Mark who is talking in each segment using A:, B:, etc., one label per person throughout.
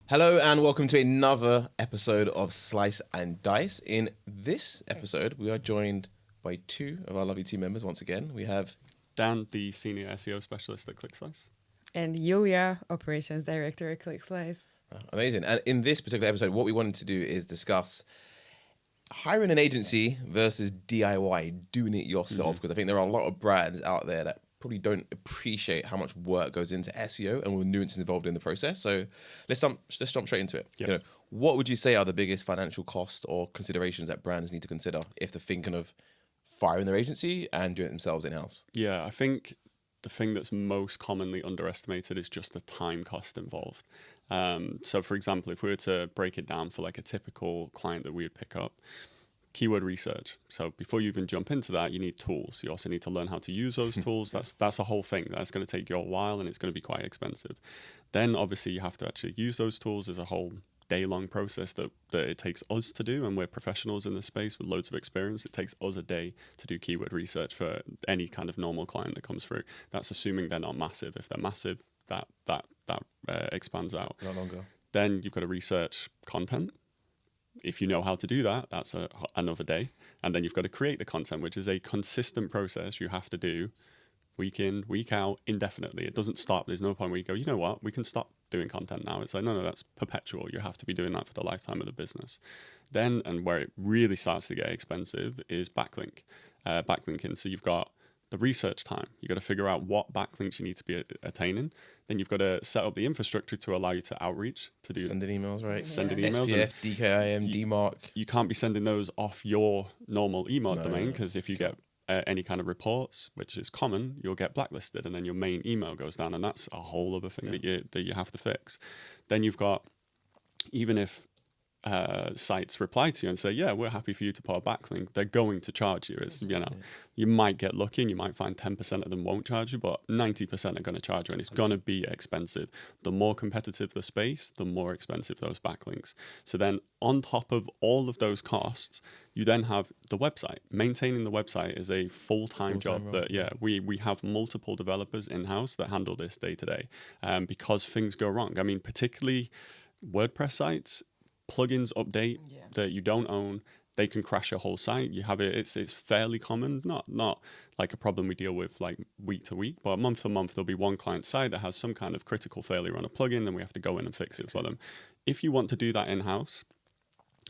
A: Hello and welcome to another episode of Slice and Dice. In this episode, we are joined by two of our lovely team members once again. We have
B: Dan, the senior SEO specialist at ClickSlice.
C: And Yulia, operations director at ClickSlice.
A: amazing. And in this particular episode, what we wanted to do is discuss hiring an agency versus DIY, doing it yourself. Because I think there are a lot of brands out there that probably don't appreciate how much work goes into SEO and all the nuances involved in the process. So let's jump straight into it.
B: Yep.
A: You know, what would you say are the biggest financial costs or considerations that brands need to consider if they're thinking of firing their agency and doing it themselves in-house?
B: Yeah, I think the thing that's most commonly underestimated is just the time cost involved. So, for example, if we were to break it down for like a typical client that we would pick up, keyword research. So before you even jump into that, you need tools. You also need to learn how to use those tools. That's a whole thing. That's going to take you a while and it's going to be quite expensive. Then obviously you have to actually use those tools. As a whole day-long process that it takes us to do, and we're professionals in this space with loads of experience. It takes us a day to do keyword research for any kind of normal client that comes through. That's assuming they're not massive. If they're massive, that expands out.
A: No longer.
B: Then you've got to research content. If you know how to do that, that's another day. And then you've got to create the content, which is a consistent process you have to do week in, week out, indefinitely. It doesn't stop. There's no point where you go, you know what, we can stop doing content now. It's like, no, that's perpetual. You have to be doing that for the lifetime of the business. Then, and where it really starts to get expensive, is backlinking. So you've got the research time. You've got to figure out what backlinks you need to be attaining. Then you've got to set up the infrastructure to allow you to outreach, to do
A: Sending emails, right?
B: Sending emails.
A: SPF, DKIM, DMARC.
B: You can't be sending those off your normal email domain, because if you get any kind of reports, which is common, you'll get blacklisted and then your main email goes down, and that's a whole other thing that you have to fix. Then you've got, even if sites reply to you and say, yeah, we're happy for you to put a backlink, they're going to charge you. It's, you might get lucky and you might find 10% of them won't charge you, but 90% are going to charge you, and it's going to be expensive. The more competitive the space, the more expensive those backlinks. So then on top of all of those costs, you then have the website. Maintaining the website is a full-time job that, we have multiple developers in-house that handle this day to day, because things go wrong. I mean, particularly WordPress sites, plugins update that you don't own, they can crash your whole site. You have it. It's fairly common, not like a problem we deal with like week to week, but month to month there'll be one client site that has some kind of critical failure on a plugin, and we have to go in and fix it for them. If you want to do that in-house,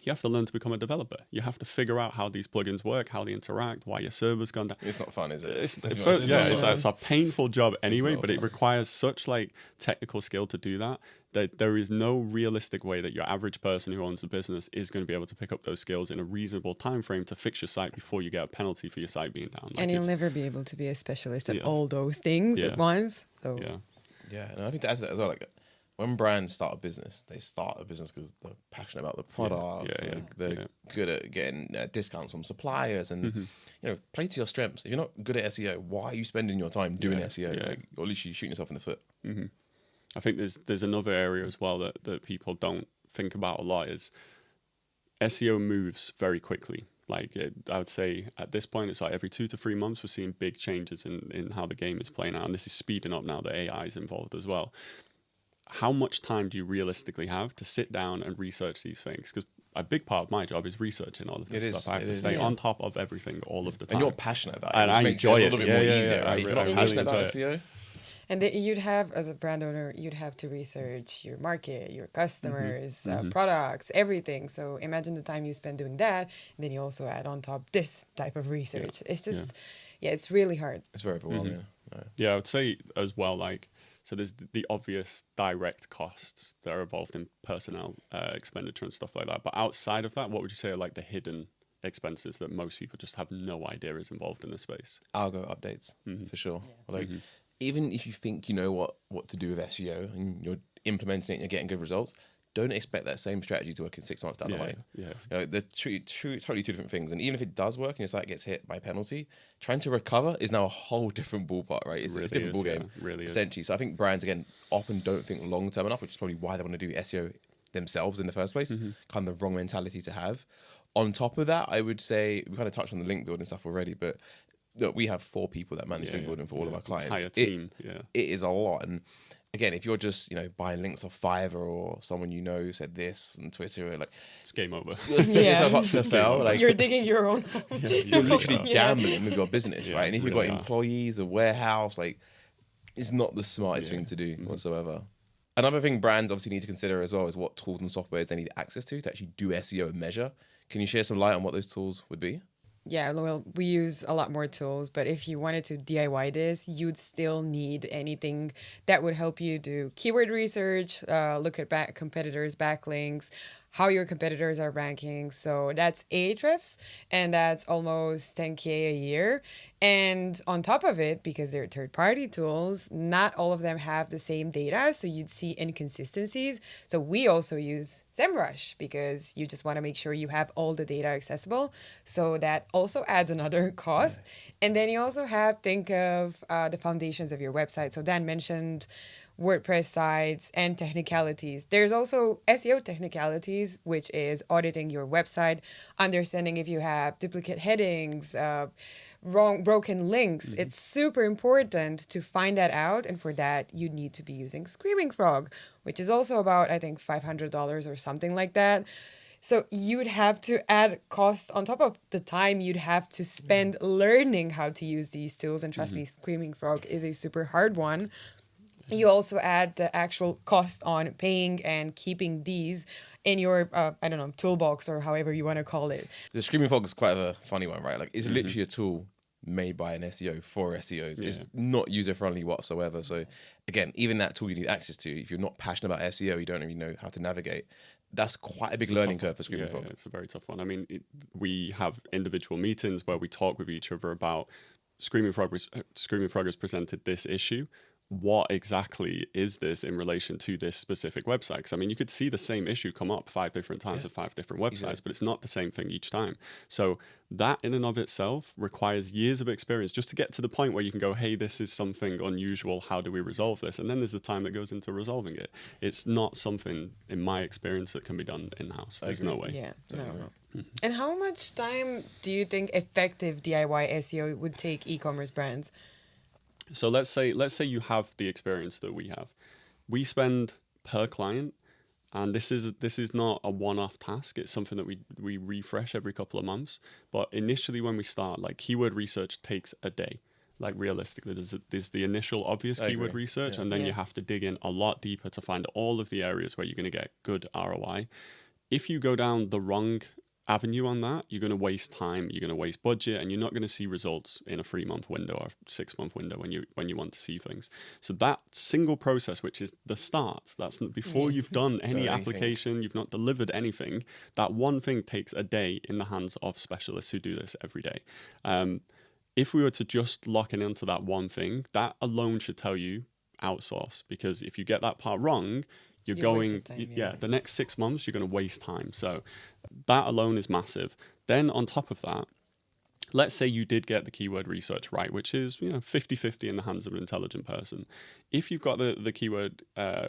B: you have to learn to become a developer. You have to figure out how these plugins work, how they interact, why your server's gone down.
A: It's not fun, is it?
B: It's a painful job anyway, but it requires such like technical skill to do that there is no realistic way that your average person who owns a business is going to be able to pick up those skills in a reasonable time frame to fix your site before you get a penalty for your site being down.
C: And you'll never be able to be a specialist at all those things at once. So
A: and I think to add to that as well, like when brands start a business, they start a business because they're passionate about the product. They're good at getting discounts from suppliers, and play to your strengths. If you're not good at SEO, why are you spending your time doing SEO? Like, or at least you're shooting yourself in the foot.
B: I think there's another area as well that people don't think about a lot, is SEO moves very quickly. I would say at this point, it's like every 2 to 3 months, we're seeing big changes in how the game is playing out. And this is speeding up now that AI is involved as well. How much time do you realistically have to sit down and research these things? Because a big part of my job is researching all of this stuff. I have to stay on top of everything all of the time.
A: And you're passionate about it.
B: And I enjoy it.
A: A little bit more easier, right? If you're not passionate about SEO.
C: And you'd have, as a brand owner, you'd have to research your market, your customers, products, everything. So imagine the time you spend doing that, and then you also add on top this type of research. It's just, it's really hard.
A: It's very overwhelming.
B: I would say as well, so there's the obvious direct costs that are involved in personnel expenditure and stuff like that. But outside of that, what would you say are like the hidden expenses that most people just have no idea is involved in this space?
A: Algo updates, for sure. Even if you think you know what to do with SEO and you're implementing it and you're getting good results, don't expect that same strategy to work in 6 months down the line. They're totally two different things. And even if it does work and your site gets hit by a penalty, trying to recover is now a whole different ballpark, right? It's a different ballgame, essentially. So I think brands, again, often don't think long-term enough, which is probably why they want to do SEO themselves in the first place. Kind of the wrong mentality to have. On top of that, I would say, we kind of touched on the link building stuff already, but look, we have 4 people that manage link building for all of our clients.
B: Entire team,
A: It is a lot. And again, if you're just, you know, buying links off Fiverr or someone you know said this on Twitter, like,
B: it's game over.
A: you're setting yourself up to fail. Like,
C: you're digging your own hole.
A: you're literally gambling with your business, right? And if you've got
B: really
A: employees, a warehouse, like, it's not the smartest thing to do whatsoever. Another thing brands obviously need to consider as well is what tools and softwares they need access to actually do SEO and measure. Can you share some light on what those tools would be?
C: Yeah, well, we use a lot more tools, but if you wanted to DIY this, you'd still need anything that would help you do keyword research, look at competitors' backlinks, how your competitors are ranking. So that's Ahrefs, and that's almost 10K a year. And on top of it, because they're third-party tools, not all of them have the same data, so you'd see inconsistencies. So we also use SEMrush because you just want to make sure you have all the data accessible. So that also adds another cost. And then you also think of the foundations of your website. So Dan mentioned WordPress sites and technicalities. There's also SEO technicalities, which is auditing your website, understanding if you have duplicate headings, broken links. It's super important to find that out, and for that you need to be using Screaming Frog, which is also about, I think, $500 or something like that. So you'd have to add cost on top of the time you'd have to spend learning how to use these tools, and trust me, Screaming Frog is a super hard one. You also add the actual cost on paying and keeping these in your, toolbox or however you want to call it.
A: The Screaming Frog is quite a funny one, right? Like, it's literally a tool made by an SEO for SEOs. It's not user-friendly whatsoever. So, again, even that tool you need access to, if you're not passionate about SEO, you don't really know how to navigate, that's quite a big learning curve for Screaming Frog.
B: Yeah, it's a very tough one. I mean, we have individual meetings where we talk with each other about Screaming Frog has presented this issue. What exactly is this in relation to this specific website? Because, I mean, you could see the same issue come up 5 different times with 5 different websites, but it's not the same thing each time. So that in and of itself requires years of experience just to get to the point where you can go, hey, this is something unusual. How do we resolve this? And then there's the time that goes into resolving it. It's not something, in my experience, that can be done in-house. There's no way.
C: Yeah, no. And how much time do you think effective DIY SEO would take e-commerce brands?
B: So let's say you have the experience that we have. We spend per client, and this is not a one-off task. It's something that we refresh every couple of months. But initially when we start, like, keyword research takes a day. Like, realistically, there's the initial obvious keyword research, and then you have to dig in a lot deeper to find all of the areas where you're going to get good ROI. If you go down the wrong avenue on that, you're going to waste time, you're going to waste budget, and you're not going to see results in a 3-month window or 6-month window when you want to see things. So that single process, which is the start, that's before you've done any application, you've not delivered anything, that one thing takes a day in the hands of specialists who do this every day. If we were to just lock in into that one thing, that alone should tell you outsource, because if you get that part wrong, you're going, the next 6 months, you're going to waste time. So that alone is massive. Then on top of that, let's say you did get the keyword research right, which is 50-50 in the hands of an intelligent person. If you've got the keyword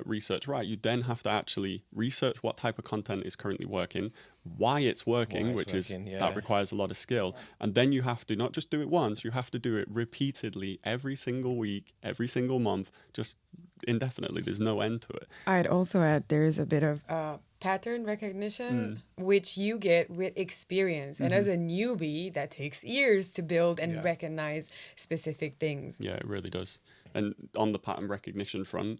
B: research right, you then have to actually research what type of content is currently working, why it's working, that requires a lot of skill. And then you have to not just do it once, you have to do it repeatedly every single week, every single month, just indefinitely. There's no end to it.
C: I'd also add there's a bit of pattern recognition, which you get with experience. And as a newbie, that takes years to build and recognize specific things.
B: Yeah, it really does. And on the pattern recognition front,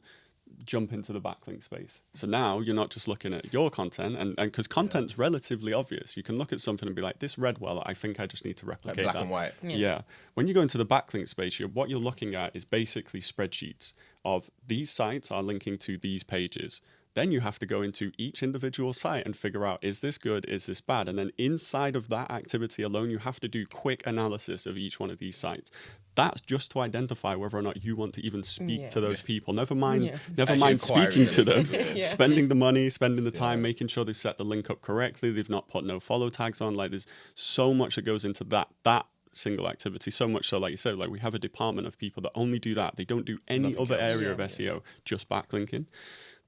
B: jump into the backlink space. So now you're not just looking at your content, and because content's relatively obvious. You can look at something and be like, this read well, I think I just need to replicate
A: like black
B: that.
A: and white.
B: Yeah. When you go into the backlink space, what you're looking at is basically spreadsheets of these sites are linking to these pages. Then you have to go into each individual site and figure out, is this good, is this bad? And then inside of that activity alone, you have to do quick analysis of each one of these sites. That's just to identify whether or not you want to even speak to those people. Never mind speaking to them, spending the money, spending the time, making sure they've set the link up correctly, they've not put no follow tags on. Like, there's so much that goes into that single activity, so much so, like you said, like, we have a department of people that only do that. They don't do any other area of SEO, just backlinking.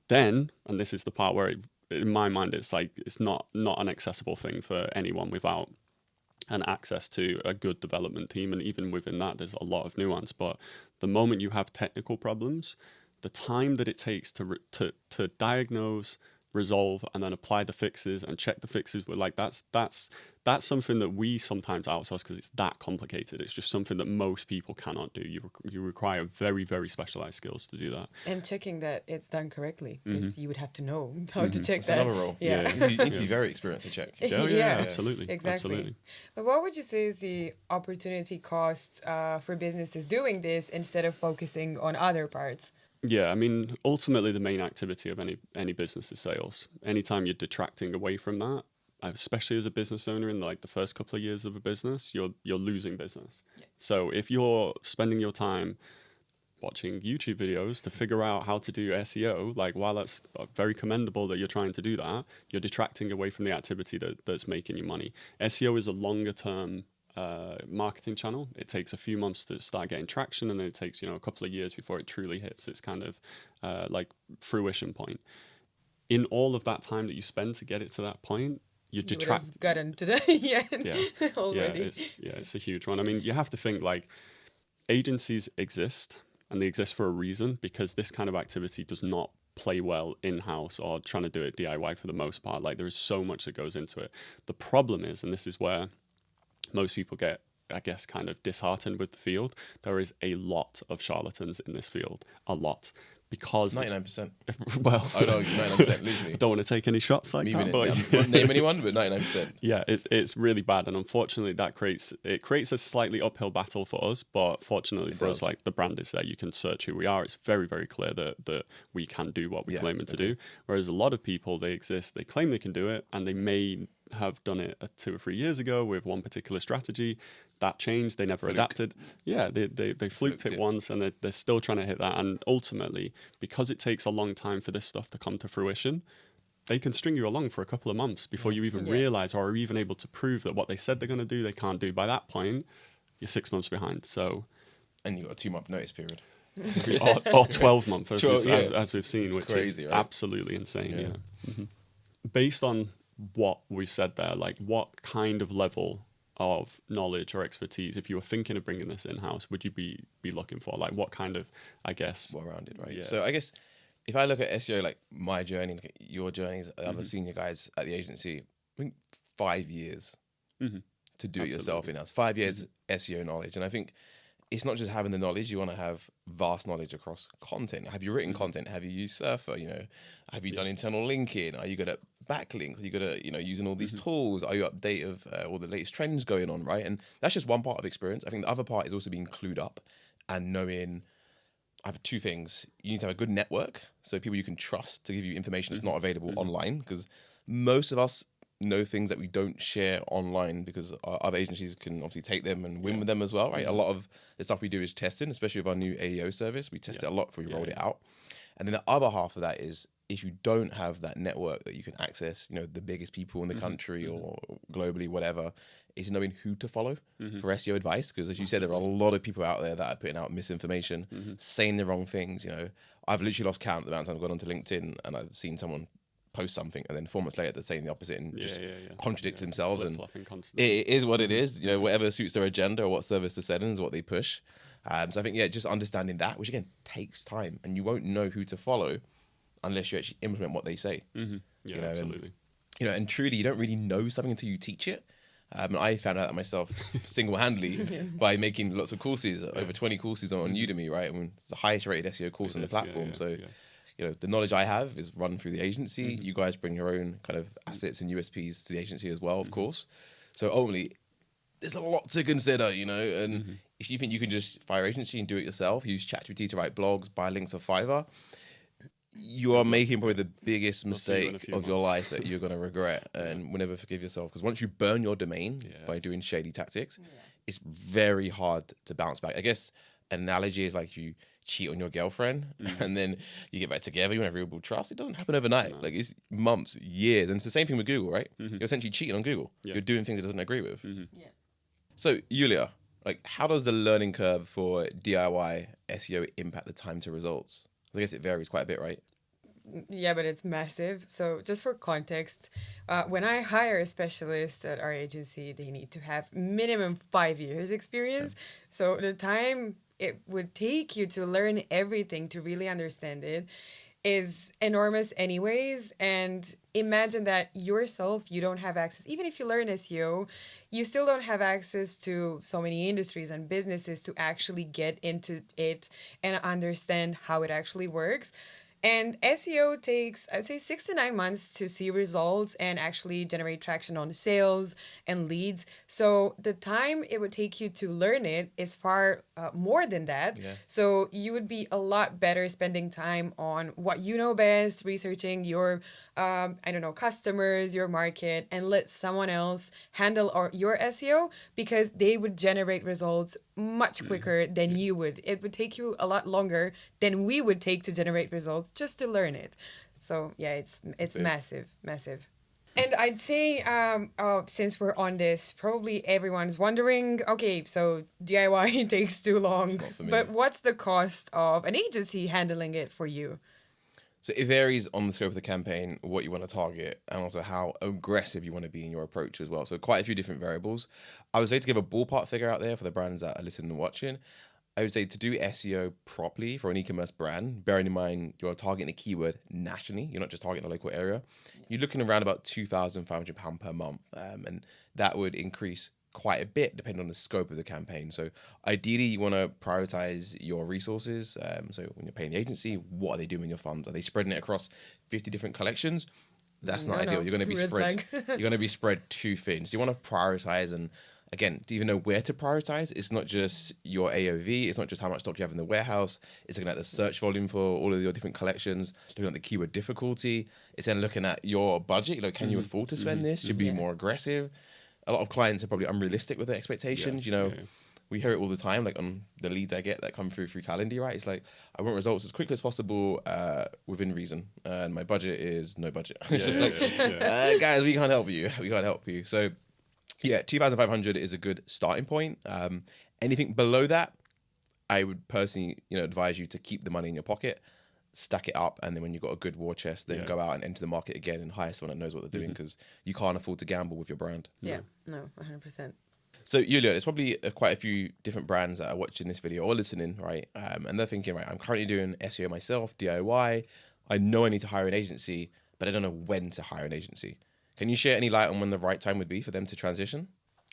B: Then, and this is the part where in my mind, it's like, it's not an accessible thing for anyone without an access to a good development team. And even within that, there's a lot of nuance. But the moment you have technical problems, the time that it takes to diagnose, resolve, and then apply the fixes and check the fixes, but like that's something that we sometimes outsource because it's that complicated. It's just something that most people cannot do. You require very, very specialized skills to do that.
C: And checking that it's done correctly, because you would have to know how to check
A: That's
C: that.
A: another role.
C: Yeah.
A: You need to be very experienced to check.
B: Yeah, absolutely.
C: Exactly.
B: Absolutely.
C: But what would you say is the opportunity cost for businesses doing this instead of focusing on other parts?
B: Yeah, I mean, ultimately, the main activity of any business is sales. Anytime you're detracting away from that, especially as a business owner in like the first couple of years of a business, you're losing business. Yeah. So if you're spending your time watching YouTube videos to figure out how to do SEO, like while that's very commendable that you're trying to do that, you're detracting away from the activity that's making you money. SEO is a longer term marketing channel. It takes a few months to start getting traction, and then it takes a couple of years before it truly hits its kind of like fruition point. In all of that time that you spend to get it to that point, you detract.
C: Gotten to the already.
B: It's a huge one. I mean, you have to think like agencies exist, and they exist for a reason, because this kind of activity does not play well in-house or trying to do it DIY for the most part. Like there is so much that goes into it. The problem is, and this is where most people get, I guess, kind of disheartened with the field, there is a lot of charlatans in this field. A lot. Because
A: 99%.
B: Well,
A: I know 99%. Literally,
B: I don't want to take any shots like that. But
A: I won't name anyone, but 99%.
B: Yeah, it's really bad, and unfortunately, that creates a slightly uphill battle for us. But fortunately for us, like the brand is there, you can search who we are. It's very, very clear that we can do what we claim to do. Whereas a lot of people, they exist, they claim they can do it, and they may have done it 2 or 3 years ago with one particular strategy. That changed, they never adapted. Yeah, they fluked it once, and they're still trying to hit that. And ultimately, because it takes a long time for this stuff to come to fruition, they can string you along for a couple of months before you even realize or are even able to prove that what they said they're going to do, they can't do. By that point, you're 6 months behind. So,
A: and you've got a 2-month notice period.
B: or 12 months, as we've seen, which
A: crazy,
B: is
A: right?
B: absolutely insane. Yeah. Based on what we've said there, like what kind of level of knowledge or expertise, if you were thinking of bringing this in-house, would you be looking for? Like what kind of, I guess...
A: well-rounded, right? Yeah. So I guess if I look at SEO, like my journey, look at your journeys, other senior guys at the agency, I think 5 years to do it yourself in-house. 5 years SEO knowledge. And I think it's not just having the knowledge, you want to have vast knowledge across content. Have you written content? Have you used Surfer? Have you done internal linking? Are you good at backlinks? Are you good at, using all these tools? Are you up to date of all the latest trends going on, right? And that's just one part of experience. I think the other part is also being clued up and knowing, I have 2 things. You need to have a good network, so people you can trust to give you information that's not available online, because most of us know things that we don't share online because our other agencies can obviously take them and win with them as well, right? A lot of the stuff we do is testing, especially with our new AEO service. We test it a lot before we rolled it out. And then the other half of that is if you don't have that network that you can access, the biggest people in the country or globally, whatever, is knowing who to follow for SEO advice. Because as you said, there are a lot of people out there that are putting out misinformation, saying the wrong things. I've literally lost count the amount of times I've gone onto LinkedIn and I've seen someone post something and then 4 months later they're saying the opposite and just contradict themselves. And it is what it is. Whatever suits their agenda or what service they're selling is what they push. So I think, just understanding that, which again takes time, and you won't know who to follow unless you actually implement what they say.
B: Yeah, absolutely.
A: And truly, you don't really know something until you teach it. And I found out that myself single-handedly by making lots of courses, over 20 courses on Udemy, right? I mean, it's the highest rated SEO course on the platform. The knowledge I have is run through the agency. You guys bring your own kind of assets and USPs to the agency as well, of course. So ultimately, there's a lot to consider, and if you think you can just fire agency and do it yourself, use ChatGPT to write blogs, buy links of Fiverr, you are making probably the biggest mistake of your life that you're going to regret and will never forgive yourself. Because once you burn your domain by doing shady tactics, it's very hard to bounce back. I guess an analogy is like you cheat on your girlfriend and then you get back together, you want to rebuild trust. It doesn't happen overnight. Like it's months, years. And it's the same thing with Google, right? You're essentially cheating on Google. You're doing things it doesn't agree with. So Yulia, like how does the learning curve for DIY SEO impact the time to results? I guess it varies quite a bit, right?
C: Yeah, but it's massive. So just for context, when I hire a specialist at our agency, they need to have minimum 5 years experience. So the time it would take you to learn everything to really understand it is enormous anyways. And imagine that yourself, you don't have access. Even if you learn SEO, you still don't have access to so many industries and businesses to actually get into it and understand how it actually works. And SEO takes, I'd say, 6 to 9 months to see results and actually generate traction on sales and leads. So the time it would take you to learn it is far more than that.
A: Yeah.
C: So you would be a lot better spending time on what you know best, researching your, I don't know, customers, your market, and let someone else handle your SEO, because they would generate results much quicker than you would. It would take you a lot longer than we would take to generate results just to learn it. So yeah, it's massive, massive. And I'd say, since we're on this, probably everyone's wondering, okay, so DIY takes too long,
A: Not for me.
C: but what's the cost of an agency handling it for you?
A: So it varies on the scope of the campaign, what you want to target, and also how aggressive you want to be in your approach as well. So quite a few different variables. I would say, to give a ballpark figure out there for the brands that are listening and watching, I would say to do SEO properly for an e-commerce brand, bearing in mind you're targeting a keyword nationally, you're not just targeting a local area, you're looking around about £2,500 per month. And that would increase quite a bit depending on the scope of the campaign. So ideally, you want to prioritize your resources. So when you're paying the agency, what are they doing with your funds? Are they spreading it across 50 different collections? That's not ideal. You're going to be
C: Red
A: spread.
C: flag.
A: You're going to be spread too thin. So you want to prioritize, and again, to even know where to prioritize, it's not just your AOV, it's not just how much stock you have in the warehouse, it's looking at the search volume for all of your different collections, looking at the keyword difficulty, it's then looking at your budget, can you afford to spend this? Should be more aggressive. A lot of clients are probably unrealistic with their expectations, We hear it all the time, on the leads I get that come through Calendly, right? It's like, I want results as quickly as possible, within reason, and my budget is no budget. It's guys, we can't help you. We can't help you. So yeah, 2,500 is a good starting point. Anything below that, I would personally, advise you to keep the money in your pocket, stack it up, and then when you've got a good war chest, then go out and enter the market again and hire someone that knows what they're doing, because you can't afford to gamble with your brand.
C: Yeah, no, 100%.
A: So, Yulia, there's probably quite a few different brands that are watching this video or listening, right? And they're thinking, right, I'm currently doing SEO myself, DIY. I know I need to hire an agency, but I don't know when to hire an agency. Can you share any light on when the right time would be for them to transition?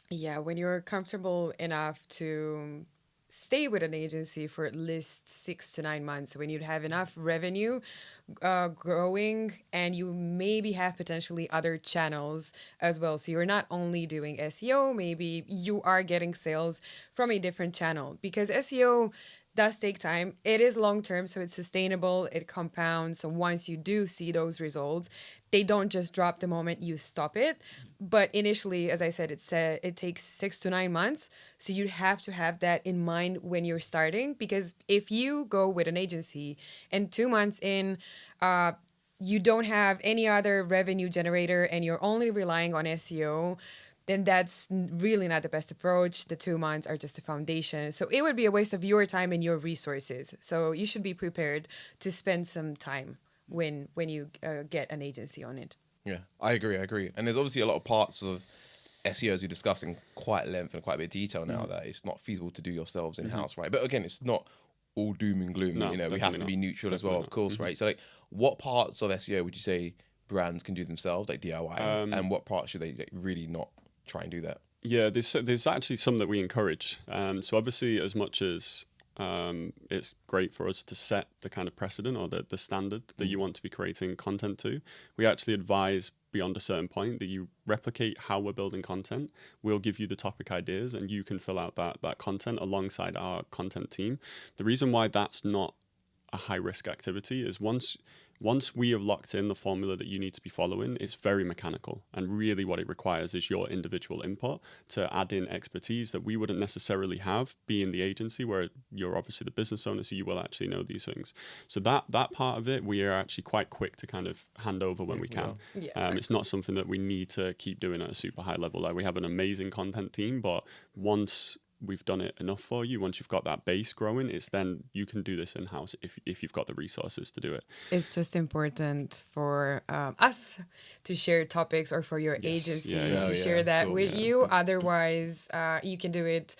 C: Yeah, when you're comfortable enough to stay with an agency for at least 6 to 9 months, when you'd have enough revenue growing, and you maybe have potentially other channels as well. So you're not only doing SEO, maybe you are getting sales from a different channel, because SEO does take time. It is long term, so it's sustainable, it compounds. So once you do see those results, they don't just drop the moment you stop it. But initially, as I said, it takes 6 to 9 months. So you have to have that in mind when you're starting, because if you go with an agency and 2 months in, you don't have any other revenue generator and you're only relying on SEO, then that's really not the best approach. The 2 months are just a foundation. So it would be a waste of your time and your resources. So you should be prepared to spend some time when you get an agency on it.
A: Yeah, I agree. And there's obviously a lot of parts of SEO, as we discussed in quite length and quite a bit of detail now, that it's not feasible to do yourselves in-house, right? But again, it's not all doom and gloom.
B: No,
A: we have to be neutral as well, of course, right? So what parts of SEO would you say brands can do themselves, like DIY, and what parts should they really not try and do that?
B: Yeah, there's actually some that we encourage. So obviously, as much as it's great for us to set the kind of precedent or the standard that you want to be creating content to, we actually advise beyond a certain point that you replicate how we're building content. We'll give you the topic ideas and you can fill out that content alongside our content team. The reason why that's not a high risk activity is once we have locked in the formula that you need to be following, it's very mechanical. And really what it requires is your individual input to add in expertise that we wouldn't necessarily have being the agency, where you're obviously the business owner, so you will actually know these things. So that part of it, we are actually quite quick to kind of hand over when we can.
C: Yeah.
B: It's not something that we need to keep doing at a super high level. Like, we have an amazing content team, but once we've done it enough for you, once you've got that base growing, it's then you can do this in-house if you've got the resources to do it.
C: It's just important for us to share topics, or for your agency to share that with you. Otherwise, you can do it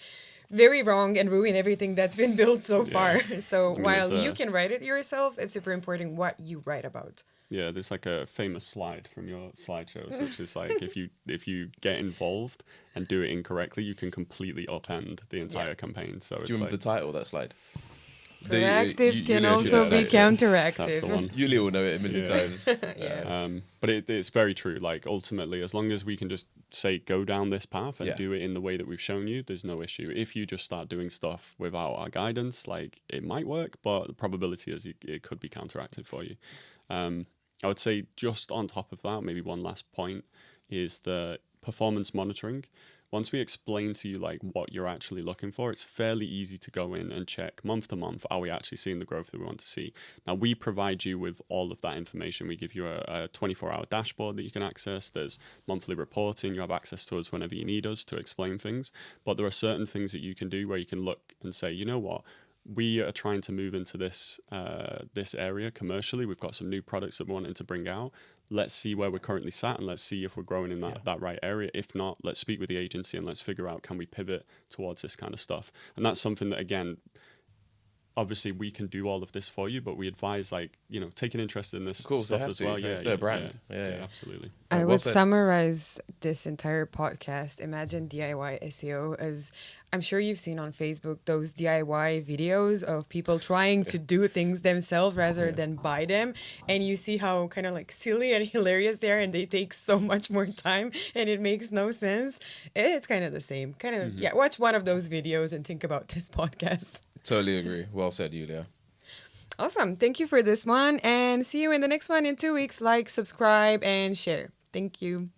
C: very wrong and ruin everything that's been built so far. So
B: I mean,
C: while you can write it yourself, it's super important what you write about.
B: Yeah, there's like a famous slide from your slideshows, which is like if you get involved and do it incorrectly, you can completely upend the entire campaign. So
A: do
B: it's
A: you remember
B: like
A: the title of that slide?
C: Proactive can
A: Julia
C: also
A: should
C: be
A: know that.
C: counteractive.
B: that's the one.
A: Julia will know it a million times.
B: But it's very true. Like ultimately, as long as we can just say go down this path and do it in the way that we've shown you, there's no issue. If you just start doing stuff without our guidance, like it might work, but the probability is it could be counteractive for you. I would say just on top of that, maybe one last point is the performance monitoring. Once we explain to you like what you're actually looking for, it's fairly easy to go in and check month to month, are we actually seeing the growth that we want to see? Now, we provide you with all of that information. We give you a 24-hour dashboard that you can access. There's monthly reporting. You have access to us whenever you need us to explain things. But there are certain things that you can do where you can look and say, you know what? We are trying to move into this area commercially. We've got some new products that we're wanting to bring out. Let's see where we're currently sat and let's see if we're growing in that right area. If not, let's speak with the agency and let's figure out, can we pivot towards this kind of stuff? And that's something that, again, obviously we can do all of this for you, but we advise take an interest in this stuff as well.
A: It's their brand. Yeah,
B: absolutely.
C: I would summarize this entire podcast. Imagine DIY SEO as, I'm sure you've seen on Facebook those DIY videos of people trying to do things themselves rather than buy them. And you see how kind of like silly and hilarious they are, and they take so much more time and it makes no sense. It's kind of the same. Watch one of those videos and think about this podcast.
A: Totally agree. Well said, Julia.
C: Awesome. Thank you for this one, and see you in the next one in 2 weeks. Like, subscribe, and share. Thank you.